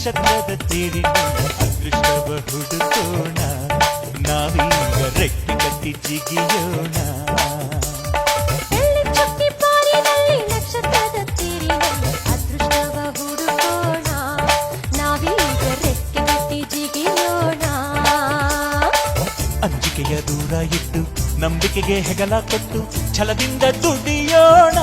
ನಕ್ಷತ್ರದ ತೇರಿನಲ್ಲಿ ಅದೃಷ್ಟವ ಹುಡುಕೋಣ ನಾವೀಗ ರೆಕ್ಕೆ ಕಟ್ಟಿ ಜಿಗಿಯೋಣ ಬೆಳ್ಳಿ ಚುಕ್ಕಿ ಪಾರಿನಲ್ಲಿ ನಕ್ಷತ್ರದ ತೀರಿನಲ್ಲಿ ಅದೃಷ್ಟವ ಹುಡುಕೋಣ ನಾವೀಗ ರೆಕ್ಕೆ ಕಟ್ಟಿ ಜಿಗಿಯೋಣ ಅಂಜಿಕೆಯ ದೂರ ಇಟ್ಟು ನಂಬಿಕೆಗೆ ಹೆಗಲ ಕೊಟ್ಟು ಛಲದಿಂದ ದುಡಿಯೋಣ